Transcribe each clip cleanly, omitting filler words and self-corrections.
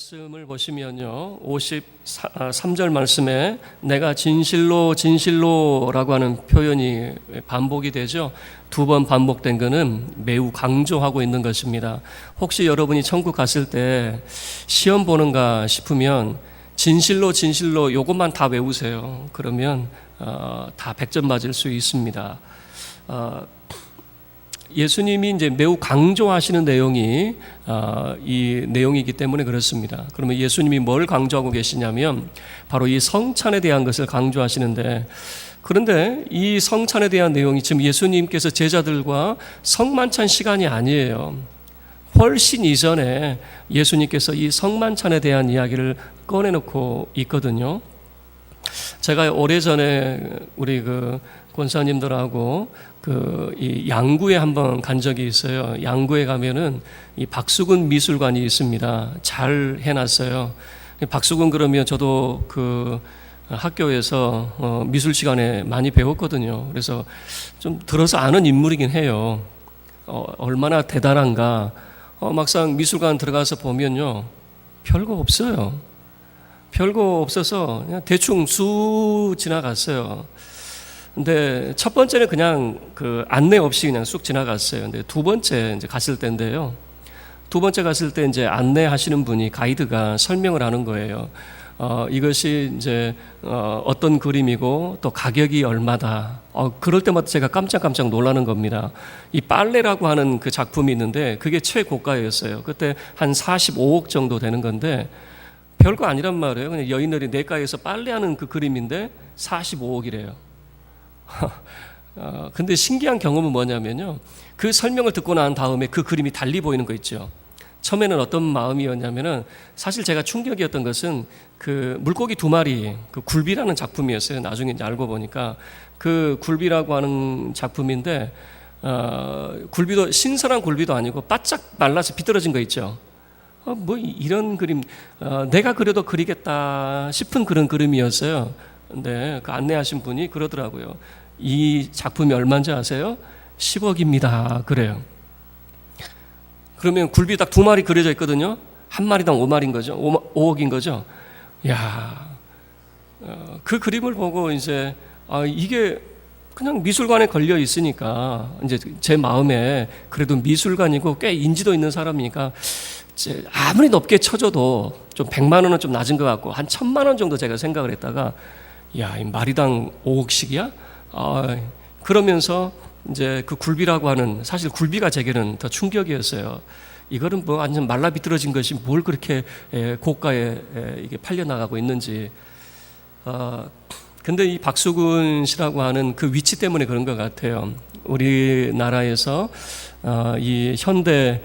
말씀을 보시면요, 53절 말씀에 내가 진실로 진실로라고 하는 표현이 반복이 되죠. 두 번 반복된 것은 매우 강조하고 있는 것입니다. 혹시 여러분이 천국 갔을 때 시험 보는가 싶으면 진실로 진실로 요것만 다 외우세요. 그러면 다 100점 맞을 수 있습니다. 예수님이 이제 매우 강조하시는 내용이 이 내용이기 때문에 그렇습니다. 그러면 예수님이 뭘 강조하고 계시냐면 바로 이 성찬에 대한 것을 강조하시는데, 그런데 이 성찬에 대한 내용이 지금 예수님께서 제자들과 성만찬 시간이 아니에요. 훨씬 이전에 예수님께서 이 성만찬에 대한 이야기를 꺼내놓고 있거든요. 제가 오래전에 우리 권사님들하고 이 양구에 한번 간 적이 있어요. 양구에 가면은 이 박수근 미술관이 있습니다. 잘 해놨어요. 박수근 그러면 저도 학교에서 미술 시간에 많이 배웠거든요. 그래서 좀 들어서 아는 인물이긴 해요. 얼마나 대단한가. 막상 미술관 들어가서 보면요, 별거 없어요. 별거 없어서 그냥 대충 쑥 지나갔어요. 근데 첫 번째는 그냥 안내 없이 그냥 쑥 지나갔어요. 근데 두 번째 이제 갔을 때인데요. 두 번째 갔을 때 이제 안내하시는 분이, 가이드가 설명을 하는 거예요. 이것이 이제 어떤 그림이고 또 가격이 얼마다. 그럴 때마다 제가 깜짝깜짝 놀라는 겁니다. 이 빨래라고 하는 그 작품이 있는데 그게 최고가였어요. 그때 한 45억 정도 되는 건데 별거 아니란 말이에요. 그냥 여인들이 냇가에서 빨래하는 그 그림인데 45억이래요. 근데 신기한 경험은 뭐냐면요, 그 설명을 듣고 난 다음에 그 그림이 달리 보이는 거 있죠. 처음에는 어떤 마음이었냐면은, 사실 제가 충격이었던 것은 그 물고기 두 마리, 그 굴비라는 작품이었어요. 나중에 이제 알고 보니까 그 굴비라고 하는 작품인데, 굴비도 신선한 굴비도 아니고 바짝 말라서 비뚤어진 거 있죠. 뭐 이런 그림, 내가 그려도 그리겠다 싶은 그런 그림이었어요. 근데 그 안내하신 분이 그러더라고요. 이 작품이 얼마인지 아세요? 10억입니다. 그래요. 그러면 굴비 딱 두 마리 그려져 있거든요. 한 마리당 5마리인 거죠. 5억인 거죠. 야, 그 그림을 보고 이제 이게 그냥 미술관에 걸려 있으니까 이제 제 마음에 그래도 미술관이고 꽤 인지도 있는 사람이니까 아무리 높게 쳐줘도 좀 100만 원은 좀 낮은 것 같고 한 1000만 원 정도 제가 생각을 했다가, 야, 이 마리당 5억씩이야? 그러면서 이제 그 굴비라고 하는, 사실 굴비가 제게는 더 충격이었어요. 이거는 뭐 완전 말라 비틀어진 것이 뭘 그렇게 고가에 이게 팔려나가고 있는지. 근데 이 박수근 씨라고 하는 그 위치 때문에 그런 것 같아요. 우리나라에서 이 현대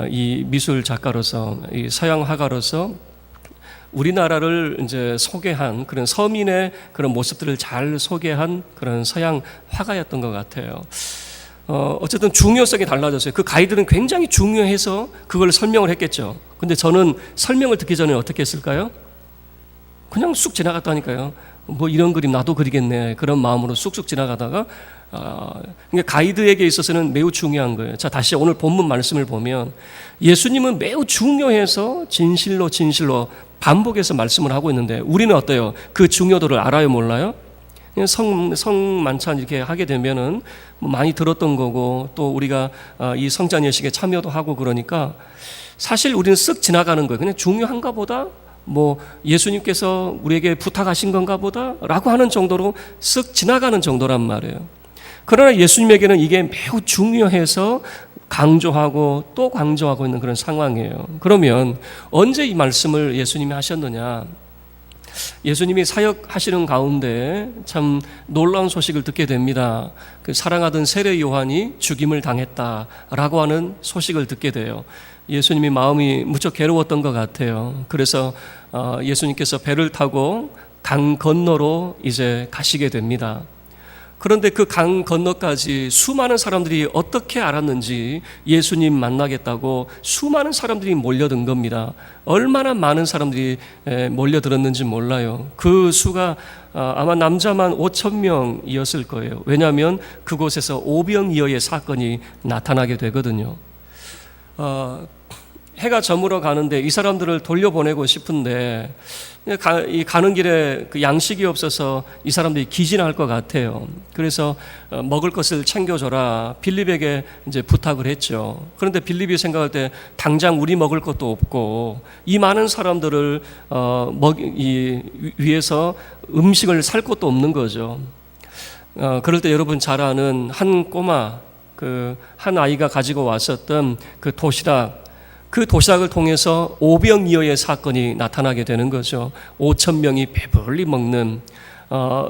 이 미술 작가로서, 이 서양 화가로서 우리나라를 이제 소개한 그런 서민의 그런 모습들을 잘 소개한 그런 서양 화가였던 것 같아요. 어쨌든 중요성이 달라졌어요. 그 가이드는 굉장히 중요해서 그걸 설명을 했겠죠. 근데 저는 설명을 듣기 전에 어떻게 했을까요? 그냥 쑥 지나갔다니까요. 뭐 이런 그림 나도 그리겠네, 그런 마음으로 쑥쑥 지나가다가, 그러니까 가이드에게 있어서는 매우 중요한 거예요. 자, 다시 오늘 본문 말씀을 보면 예수님은 매우 중요해서 진실로 진실로 반복해서 말씀을 하고 있는데, 우리는 어때요? 그 중요도를 알아요, 몰라요? 그냥 성만찬 이렇게 하게 되면은 많이 들었던 거고, 또 우리가 이 성찬 예식에 참여도 하고 그러니까 사실 우리는 쓱 지나가는 거예요. 그냥 중요한가 보다, 뭐 예수님께서 우리에게 부탁하신 건가 보다 라고 하는 정도로 쓱 지나가는 정도란 말이에요. 그러나 예수님에게는 이게 매우 중요해서 강조하고 또 강조하고 있는 그런 상황이에요. 그러면 언제 이 말씀을 예수님이 하셨느냐? 예수님이 사역하시는 가운데 참 놀라운 소식을 듣게 됩니다. 그 사랑하던 세례 요한이 죽임을 당했다라고 하는 소식을 듣게 돼요. 예수님이 마음이 무척 괴로웠던 것 같아요. 그래서 예수님께서 배를 타고 강 건너로 이제 가시게 됩니다. 그런데 그 강 건너까지 수많은 사람들이 어떻게 알았는지 예수님 만나겠다고 수많은 사람들이 몰려든 겁니다. 얼마나 많은 사람들이 몰려들었는지 몰라요. 그 수가 아마 남자만 5,000명이었을 거예요. 왜냐하면 그곳에서 오병이어의 사건이 나타나게 되거든요. 해가 저물어 가는데 이 사람들을 돌려보내고 싶은데 가는 길에 그 양식이 없어서 이 사람들이 기진할 것 같아요. 그래서 먹을 것을 챙겨줘라 빌립에게 이제 부탁을 했죠. 그런데 빌립이 생각할 때 당장 우리 먹을 것도 없고 이 많은 사람들을 위해서 음식을 살 것도 없는 거죠. 그럴 때 여러분 잘 아는 한 꼬마, 한 아이가 가지고 왔었던 그 도시락을 통해서 오병이어의 사건이 나타나게 되는 거죠. 5,000명이 배불리 먹는,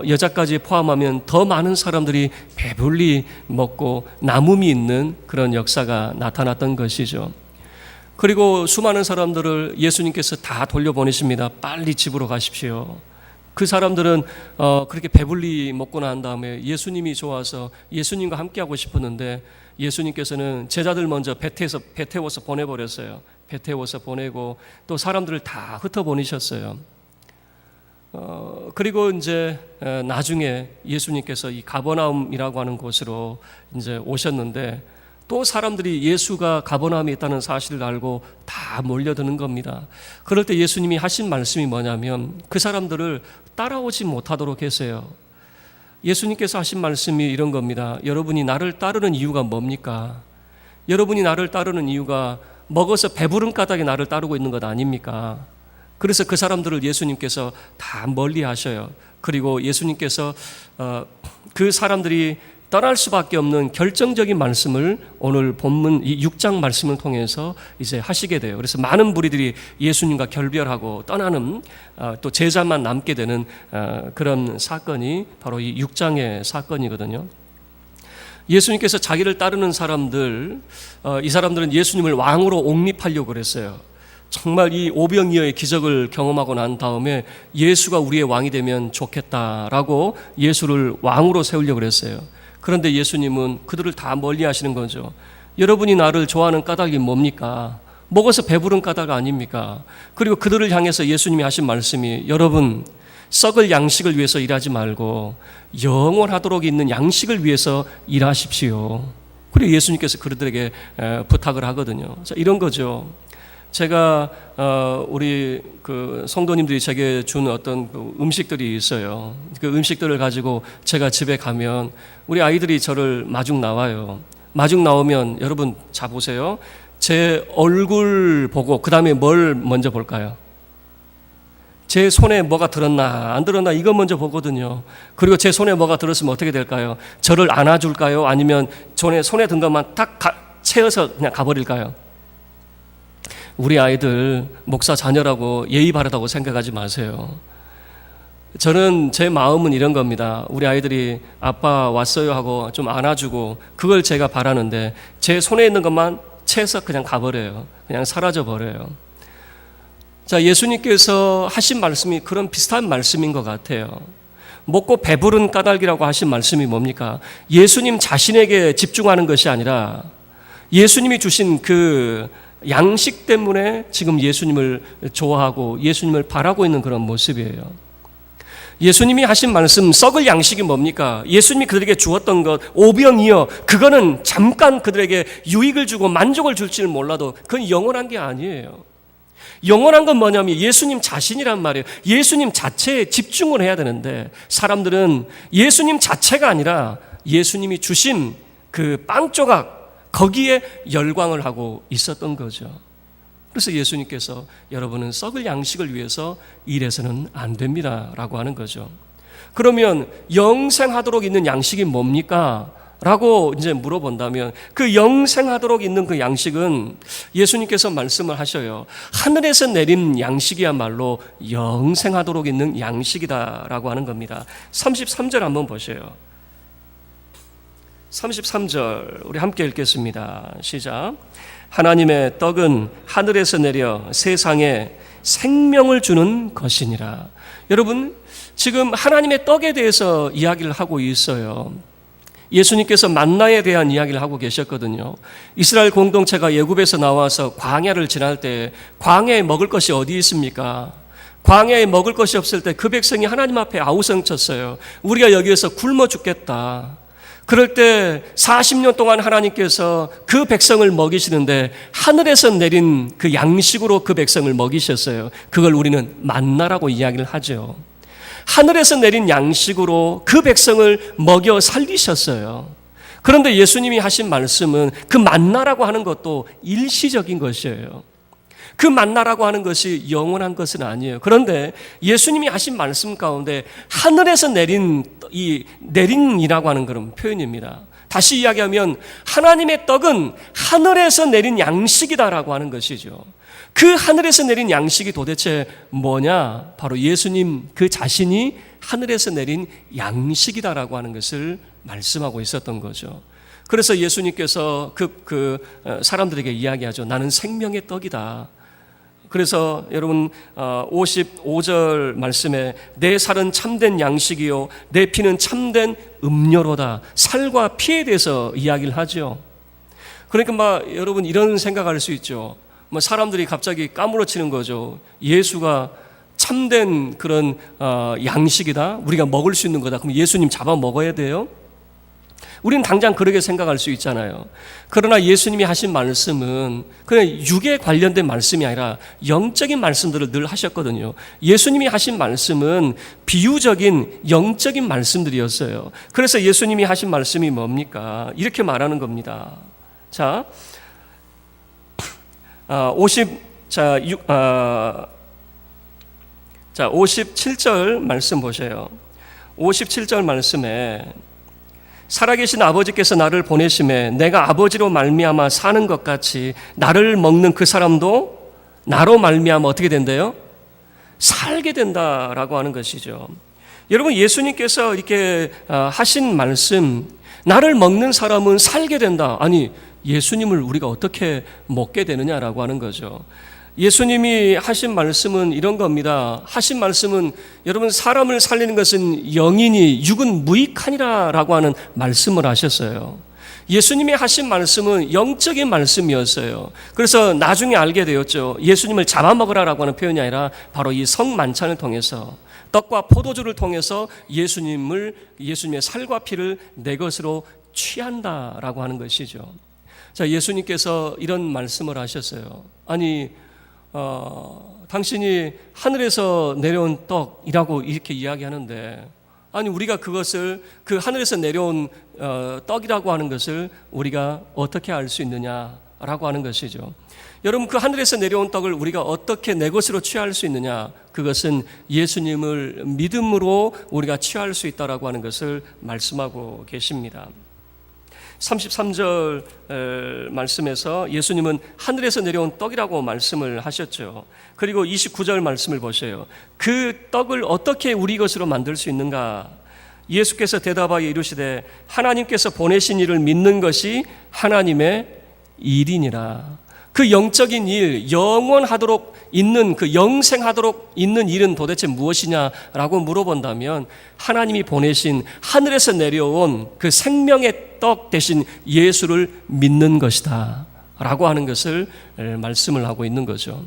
여자까지 포함하면 더 많은 사람들이 배불리 먹고 남음이 있는 그런 역사가 나타났던 것이죠. 그리고 수많은 사람들을 예수님께서 다 돌려보내십니다. 빨리 집으로 가십시오. 그 사람들은 그렇게 배불리 먹고 난 다음에 예수님이 좋아서 예수님과 함께하고 싶었는데 예수님께서는 제자들 먼저 배 태워서 보내버렸어요. 배 태워서 보내고 또 사람들을 다 흩어보내셨어요. 그리고 이제 나중에 예수님께서 이 가버나움이라고 하는 곳으로 이제 오셨는데 또 사람들이 예수가 가버나움에 있다는 사실을 알고 다 몰려드는 겁니다. 그럴 때 예수님이 하신 말씀이 뭐냐면 그 사람들을 따라오지 못하도록 했어요. 예수님께서 하신 말씀이 이런 겁니다. 여러분이 나를 따르는 이유가 뭡니까? 여러분이 나를 따르는 이유가 먹어서 배부른 까닭에 나를 따르고 있는 것 아닙니까? 그래서 그 사람들을 예수님께서 다 멀리 하셔요. 그리고 예수님께서 그 사람들이 떠날 수밖에 없는 결정적인 말씀을 오늘 본문 이 6장 말씀을 통해서 이제 하시게 돼요. 그래서 많은 무리들이 예수님과 결별하고 떠나는 또 제자만 남게 되는 그런 사건이 바로 이 6장의 사건이거든요. 예수님께서 자기를 따르는 사람들, 이 사람들은 예수님을 왕으로 옹립하려고 그랬어요. 정말 이 오병이어의 기적을 경험하고 난 다음에 예수가 우리의 왕이 되면 좋겠다라고 예수를 왕으로 세우려고 그랬어요. 그런데 예수님은 그들을 다 멀리 하시는 거죠. 여러분이 나를 좋아하는 까닭이 뭡니까? 먹어서 배부른 까닭 아닙니까? 그리고 그들을 향해서 예수님이 하신 말씀이 여러분 썩을 양식을 위해서 일하지 말고 영원하도록 있는 양식을 위해서 일하십시오. 그리고 예수님께서 그들에게 부탁을 하거든요. 자, 이런 거죠. 제가 우리 그 성도님들이 제게 준 어떤 음식들이 있어요. 그 음식들을 가지고 제가 집에 가면 우리 아이들이 저를 마중 나와요. 마중 나오면 여러분 자 보세요. 제 얼굴 보고 그 다음에 뭘 먼저 볼까요? 제 손에 뭐가 들었나 안 들었나 이거 먼저 보거든요. 그리고 제 손에 뭐가 들었으면 어떻게 될까요? 저를 안아줄까요? 아니면 손에 든 것만 딱 채워서 그냥 가버릴까요? 우리 아이들 목사 자녀라고 예의 바르다고 생각하지 마세요. 저는 제 마음은 이런 겁니다. 우리 아이들이 아빠 왔어요 하고 좀 안아주고 그걸 제가 바라는데 제 손에 있는 것만 채서 그냥 가버려요. 그냥 사라져버려요. 자, 예수님께서 하신 말씀이 그런 비슷한 말씀인 것 같아요. 먹고 배부른 까닭이라고 하신 말씀이 뭡니까? 예수님 자신에게 집중하는 것이 아니라 예수님이 주신 그 양식 때문에 지금 예수님을 좋아하고 예수님을 바라고 있는 그런 모습이에요. 예수님이 하신 말씀 썩을 양식이 뭡니까? 예수님이 그들에게 주었던 것 오병이어 그거는 잠깐 그들에게 유익을 주고 만족을 줄지는 몰라도 그건 영원한 게 아니에요. 영원한 건 뭐냐면 예수님 자신이란 말이에요. 예수님 자체에 집중을 해야 되는데 사람들은 예수님 자체가 아니라 예수님이 주신 그 빵 조각 거기에 열광을 하고 있었던 거죠. 그래서 예수님께서 여러분은 썩을 양식을 위해서 일해서는 안 됩니다 라고 하는 거죠. 그러면 영생하도록 있는 양식이 뭡니까? 라고 이제 물어본다면 그 영생하도록 있는 그 양식은 예수님께서 말씀을 하셔요. 하늘에서 내린 양식이야말로 영생하도록 있는 양식이다 라고 하는 겁니다. 33절 한번 보세요. 33절 우리 함께 읽겠습니다. 시작. 하나님의 떡은 하늘에서 내려 세상에 생명을 주는 것이니라. 여러분 지금 하나님의 떡에 대해서 이야기를 하고 있어요. 예수님께서 만나에 대한 이야기를 하고 계셨거든요. 이스라엘 공동체가 애굽에서 나와서 광야를 지날 때 광야에 먹을 것이 어디 있습니까? 광야에 먹을 것이 없을 때 그 백성이 하나님 앞에 아우성쳤어요. 우리가 여기에서 굶어 죽겠다. 그럴 때 40년 동안 하나님께서 그 백성을 먹이시는데 하늘에서 내린 그 양식으로 그 백성을 먹이셨어요. 그걸 우리는 만나라고 이야기를 하죠. 하늘에서 내린 양식으로 그 백성을 먹여 살리셨어요. 그런데 예수님이 하신 말씀은 그 만나라고 하는 것도 일시적인 것이에요. 그 만나라고 하는 것이 영원한 것은 아니에요. 그런데 예수님이 하신 말씀 가운데 하늘에서 내린이라고 하는 그런 표현입니다. 다시 이야기하면 하나님의 떡은 하늘에서 내린 양식이다라고 하는 것이죠. 그 하늘에서 내린 양식이 도대체 뭐냐? 바로 예수님 그 자신이 하늘에서 내린 양식이다라고 하는 것을 말씀하고 있었던 거죠. 그래서 예수님께서 사람들에게 이야기하죠. 나는 생명의 떡이다. 그래서 여러분 55절 말씀에 내 살은 참된 양식이요 내 피는 참된 음료로다. 살과 피에 대해서 이야기를 하죠. 그러니까 여러분 이런 생각할 수 있죠. 사람들이 갑자기 까무러치는 거죠. 예수가 참된 그런 양식이다. 우리가 먹을 수 있는 거다. 그럼 예수님 잡아 먹어야 돼요? 우리는 당장 그렇게 생각할 수 있잖아요. 그러나 예수님이 하신 말씀은 그냥 육에 관련된 말씀이 아니라 영적인 말씀들을 늘 하셨거든요. 예수님이 하신 말씀은 비유적인 영적인 말씀들이었어요. 그래서 예수님이 하신 말씀이 뭡니까? 이렇게 말하는 겁니다. 자, 57절 말씀 보세요. 57절 말씀에 살아계신 아버지께서 나를 보내심에 내가 아버지로 말미암아 사는 것 같이 나를 먹는 그 사람도 나로 말미암아 어떻게 된대요? 살게 된다라고 하는 것이죠. 여러분 예수님께서 이렇게 하신 말씀, 나를 먹는 사람은 살게 된다. 아니 예수님을 우리가 어떻게 먹게 되느냐라고 하는 거죠. 예수님이 하신 말씀은 이런 겁니다. 하신 말씀은 여러분 사람을 살리는 것은 영이니 육은 무익하니라라고 하는 말씀을 하셨어요. 예수님이 하신 말씀은 영적인 말씀이었어요. 그래서 나중에 알게 되었죠. 예수님을 잡아먹으라라고 하는 표현이 아니라 바로 이 성만찬을 통해서 떡과 포도주를 통해서 예수님의 살과 피를 내 것으로 취한다라고 하는 것이죠. 자, 예수님께서 이런 말씀을 하셨어요. 아니 당신이 하늘에서 내려온 떡이라고 이렇게 이야기하는데 아니 우리가 그것을 그 하늘에서 내려온 떡이라고 하는 것을 우리가 어떻게 알 수 있느냐라고 하는 것이죠. 여러분 그 하늘에서 내려온 떡을 우리가 어떻게 내 것으로 취할 수 있느냐? 그것은 예수님을 믿음으로 우리가 취할 수 있다라고 하는 것을 말씀하고 계십니다. 33절 말씀에서 예수님은 하늘에서 내려온 떡이라고 말씀을 하셨죠. 그리고 29절 말씀을 보세요. 그 떡을 어떻게 우리 것으로 만들 수 있는가? 예수께서 대답하여 이르시되 하나님께서 보내신 이를 믿는 것이 하나님의 일이니라. 그 영적인 일, 영원하도록 있는 그 영생하도록 있는 일은 도대체 무엇이냐라고 물어본다면 하나님이 보내신 하늘에서 내려온 그 생명의 떡 대신 예수를 믿는 것이다 라고 하는 것을 말씀을 하고 있는 거죠.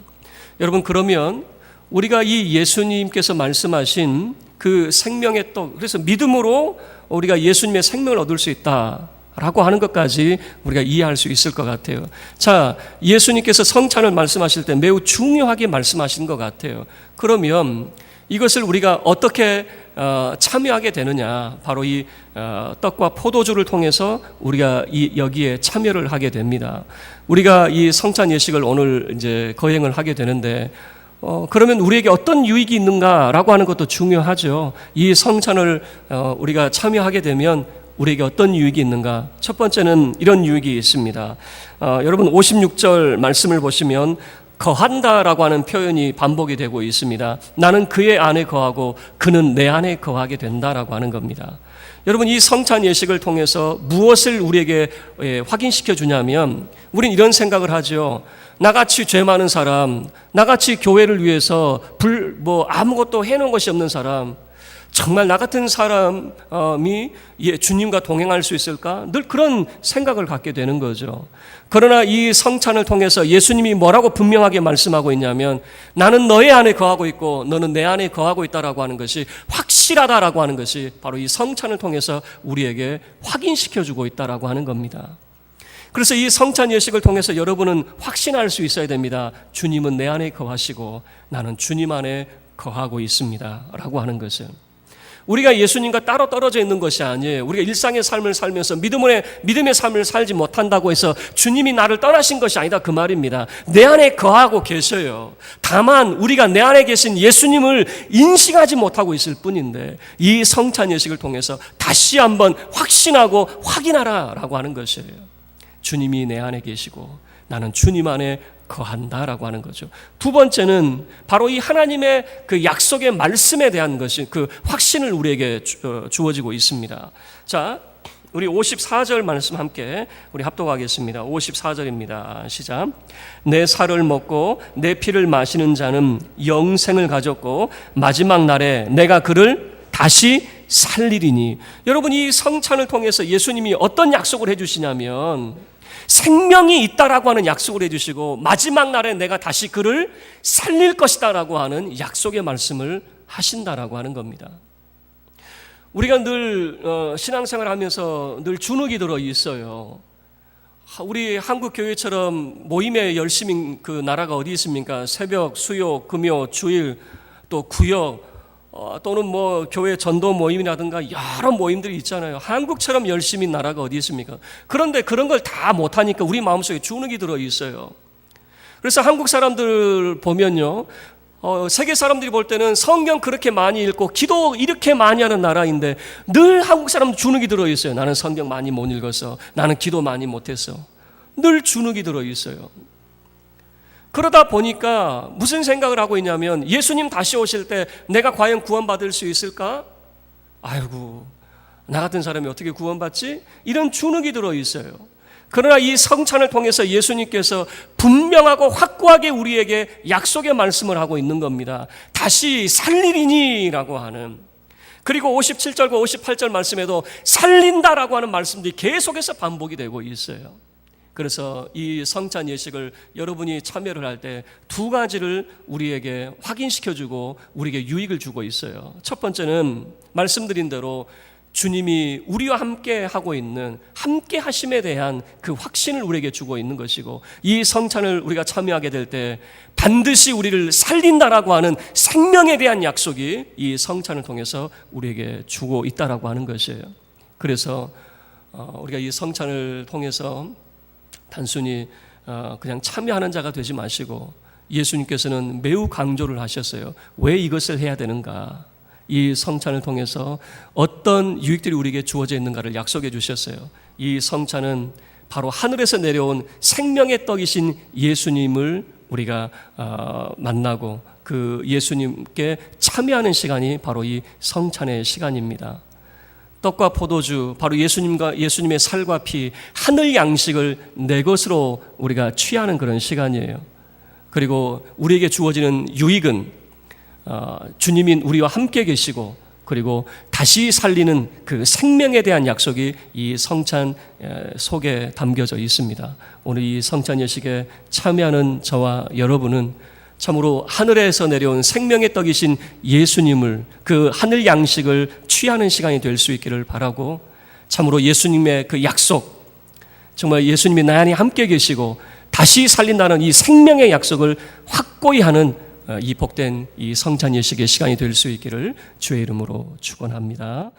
여러분 그러면 우리가 이 예수님께서 말씀하신 그 생명의 떡, 그래서 믿음으로 우리가 예수님의 생명을 얻을 수 있다 라고 하는 것까지 우리가 이해할 수 있을 것 같아요. 자, 예수님께서 성찬을 말씀하실 때 매우 중요하게 말씀하신 것 같아요. 그러면 이것을 우리가 어떻게 참여하게 되느냐? 바로 이 떡과 포도주를 통해서 우리가 여기에 참여를 하게 됩니다. 우리가 이 성찬 예식을 오늘 이제 거행을 하게 되는데 그러면 우리에게 어떤 유익이 있는가라고 하는 것도 중요하죠. 이 성찬을 우리가 참여하게 되면 우리에게 어떤 유익이 있는가? 첫 번째는 이런 유익이 있습니다. 여러분 56절 말씀을 보시면 거한다라고 하는 표현이 반복이 되고 있습니다. 나는 그의 안에 거하고 그는 내 안에 거하게 된다라고 하는 겁니다. 여러분 이 성찬 예식을 통해서 무엇을 우리에게 확인시켜 주냐면 우리는 이런 생각을 하죠. 나같이 죄 많은 사람, 나같이 교회를 위해서 아무것도 해놓은 것이 없는 사람, 정말 나 같은 사람이 주님과 동행할 수 있을까? 늘 그런 생각을 갖게 되는 거죠. 그러나 이 성찬을 통해서 예수님이 뭐라고 분명하게 말씀하고 있냐면, 나는 너의 안에 거하고 있고 너는 내 안에 거하고 있다라고 하는 것이 확실하다라고 하는 것이 바로 이 성찬을 통해서 우리에게 확인시켜주고 있다라고 하는 겁니다. 그래서 이 성찬 예식을 통해서 여러분은 확신할 수 있어야 됩니다. 주님은 내 안에 거하시고 나는 주님 안에 거하고 있습니다 라고 하는 것은, 우리가 예수님과 따로 떨어져 있는 것이 아니에요. 우리가 일상의 삶을 살면서 믿음의 삶을 살지 못한다고 해서 주님이 나를 떠나신 것이 아니다, 그 말입니다. 내 안에 거하고 계셔요. 다만 우리가 내 안에 계신 예수님을 인식하지 못하고 있을 뿐인데, 이 성찬 예식을 통해서 다시 한번 확신하고 확인하라라고 하는 것이에요. 주님이 내 안에 계시고 나는 주님 안에 거한다라고 하는 거죠. 두 번째는 바로 이 하나님의 그 약속의 말씀에 대한 것이, 그 확신을 우리에게 주어지고 있습니다. 자, 우리 54절 말씀 함께 우리 합독하겠습니다. 54절입니다. 시작. 내 살을 먹고 내 피를 마시는 자는 영생을 가졌고 마지막 날에 내가 그를 다시 살리리니. 여러분, 이 성찬을 통해서 예수님이 어떤 약속을 해주시냐면, 생명이 있다라고 하는 약속을 해주시고 마지막 날에 내가 다시 그를 살릴 것이다 라고 하는 약속의 말씀을 하신다라고 하는 겁니다. 우리가 늘 신앙생활 하면서 늘 주눅이 들어 있어요. 우리 한국 교회처럼 모임에 열심히 그 나라가 어디 있습니까? 새벽, 수요, 금요, 주일, 또 구역, 또는 뭐 교회 전도 모임이라든가 여러 모임들이 있잖아요. 한국처럼 열심히 나라가 어디 있습니까? 그런데 그런 걸 다 못하니까 우리 마음속에 주눅이 들어 있어요. 그래서 한국 사람들 보면요, 세계 사람들이 볼 때는 성경 그렇게 많이 읽고 기도 이렇게 많이 하는 나라인데 늘 한국 사람들 주눅이 들어 있어요. 나는 성경 많이 못 읽어서, 나는 기도 많이 못했어. 늘 주눅이 들어 있어요. 그러다 보니까 무슨 생각을 하고 있냐면, 예수님 다시 오실 때 내가 과연 구원받을 수 있을까? 아이고, 나 같은 사람이 어떻게 구원받지? 이런 주눅이 들어 있어요. 그러나 이 성찬을 통해서 예수님께서 분명하고 확고하게 우리에게 약속의 말씀을 하고 있는 겁니다. 다시 살리리니 라고 하는, 그리고 57절과 58절 말씀에도 살린다라고 하는 말씀들이 계속해서 반복이 되고 있어요. 그래서 이 성찬 예식을 여러분이 참여를 할 때 두 가지를 우리에게 확인시켜주고 우리에게 유익을 주고 있어요. 첫 번째는 말씀드린 대로 주님이 우리와 함께 하고 있는 함께 하심에 대한 그 확신을 우리에게 주고 있는 것이고, 이 성찬을 우리가 참여하게 될 때 반드시 우리를 살린다라고 하는 생명에 대한 약속이 이 성찬을 통해서 우리에게 주고 있다라고 하는 것이에요. 그래서 우리가 이 성찬을 통해서 단순히 그냥 참여하는 자가 되지 마시고, 예수님께서는 매우 강조를 하셨어요. 왜 이것을 해야 되는가? 이 성찬을 통해서 어떤 유익들이 우리에게 주어져 있는가를 약속해 주셨어요. 이 성찬은 바로 하늘에서 내려온 생명의 떡이신 예수님을 우리가 만나고 그 예수님께 참여하는 시간이 바로 이 성찬의 시간입니다. 떡과 포도주, 바로 예수님의 살과 피, 하늘 양식을 내 것으로 우리가 취하는 그런 시간이에요. 그리고 우리에게 주어지는 유익은 주님이 우리와 함께 계시고, 그리고 다시 살리는 그 생명에 대한 약속이 이 성찬 속에 담겨져 있습니다. 오늘 이 성찬 예식에 참여하는 저와 여러분은 참으로 하늘에서 내려온 생명의 떡이신 예수님을, 그 하늘 양식을 취하는 시간이 될 수 있기를 바라고, 참으로 예수님의 그 약속, 정말 예수님이 나 안에 함께 계시고 다시 살린다는 이 생명의 약속을 확고히 하는 이 복된 이 성찬 예식의 시간이 될 수 있기를 주의 이름으로 축원합니다.